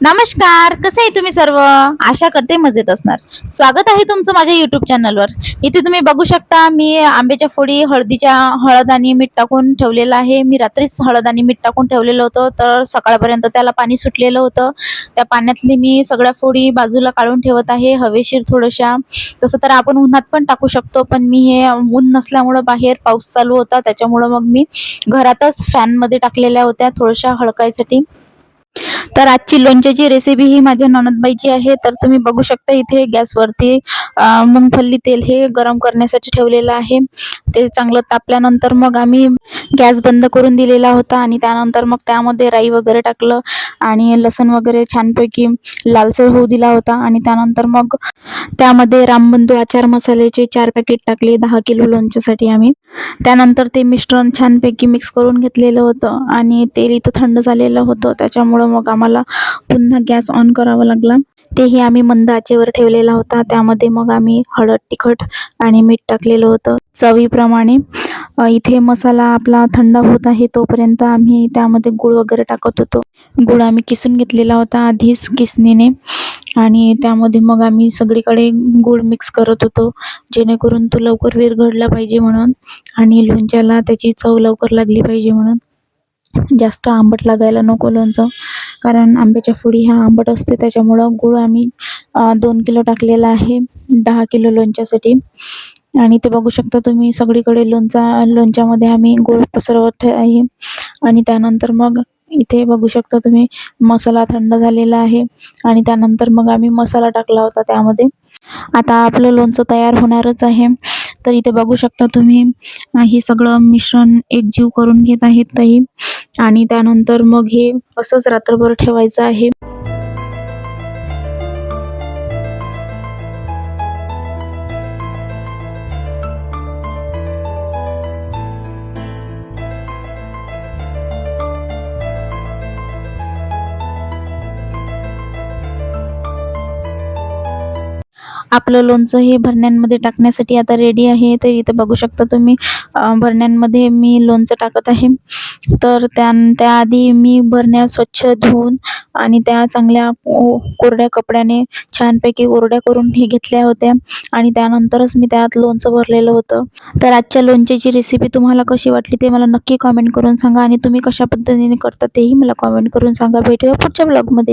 नमस्कार, कसे आहे तुम्ही सर्व? आशा करते मजेत असणार. स्वागत आहे तुमचं माझ्या YouTube चॅनलवर. इथे तुम्ही बघू शकता मी आंब्याच्या फोडी हळद आणि मीठ टाकून ठेवलेलं आहे. मी रात्रीच हळद आणि मीठ टाकून ठेवलेलं होतं, तर सकाळपर्यंत त्याला पाणी सुटलेलं होतं. त्या पाण्यातली मी सगळ्या फोडी बाजूला काढून ठेवत आहे, हवेशीर थोड्याशा. तसं तर आपण उन्हात पण टाकू शकतो, पण मी हे ऊन नसल्यामुळं बाहेर पाऊस चालू होता, त्याच्यामुळं मग मी घरातच फॅनमध्ये टाकलेल्या होत्या थोड्याशा हडकायसाठी. तर आजची लोणच्याची रेसिपी ही माझ्या नणंदबाईची आहे. तर तुम्ही बघू शकता इथे गॅसवरती मुंगफल्ली तेल हे गरम करण्यासाठी ठेवलेलं आहे. ते चांगलं तापल्यानंतर मग आम्ही गॅस बंद करून दिलेला होता आणि त्यानंतर मग त्यामध्ये राई वगैरे टाकलं आणि लसूण वगैरे छानपैकी लालसर होऊ दिला होता आणि त्यानंतर मग त्यामध्ये रामबंधू आचार मसाल्याचे 4 पॅकेट टाकले 10 किलो लोणच्यासाठी आम्ही. त्यानंतर ते मिश्रण छानपैकी मिक्स करून घेतलेलं होतं आणि तेल इथं थंड झालेलं होतं, त्याच्यामुळं मग आम्हाला पुन्हा गॅस ऑन करावा लागला. तेही आम्ही मंद आचेवर ठेवलेला होता. त्यामध्ये मग आम्ही हळद, तिखट आणि मीठ टाकलेलं होतं चवीप्रमाणे. इथे मसाला आपला थंड होत आहे तोपर्यंत आम्ही त्यामध्ये गूळ वगैरे टाकत होतो. गूळ आम्ही किसून घेतलेला होता आधीच किसणीने आणि त्यामध्ये मग आम्ही सगळीकडे गूळ मिक्स करत होतो, जेणेकरून तो लवकर विरघळला पाहिजे म्हणून आणि लोणच्याला त्याची चव लवकर लागली पाहिजे म्हणून. जास्त आंबट लागायला नको लोणचं, कारण आंब्याच्या फोडी ह्या आंबट असते, त्याच्यामुळं गूळ आम्ही 2 किलो टाकलेला आहे 10 किलो लोणच्यासाठी. आणि ते बघू शकता तुम्ही सगळीकडे लोणच्यामध्ये आम्ही गूळ पसरवत आहे. आणि त्यानंतर मग इथे बघू शकता तुम्ही मसाला थंड झालेला आहे आणि त्यानंतर मग आम्ही मसाला टाकला होता त्यामध्ये. आता आपलं लोणचं तयार होणारच आहे. तर इथे बघू शकता तुम्ही हे सगळं मिश्रण एकजीव करून घेत आहेत ताई आणि त्यानंतर मग हे असंच रात्रभर ठेवायचं आहे. आपलं लोणचं हे भरण्यांमध्ये टाकण्यासाठी आता रेडी आहे. तर इथे बघू शकता तुम्ही भरण्यांमध्ये मी लोणचं टाकत आहे. तर त्याआधी मी भरण्या स्वच्छ धुवून आणि त्या चांगल्या कोरड्या कपड्याने छानपैकी कोरड्या करून हे घेतल्या होत्या आणि त्यानंतरच मी त्यात लोणचं भरलेलं होतं. तर आजच्या लोणच्याची रेसिपी तुम्हाला कशी वाटली ते मला नक्की कॉमेंट करून सांगा आणि तुम्ही कशा पद्धतीने करता तेही मला कॉमेंट करून सांगा. भेटूया पुढच्या ब्लॉगमध्ये.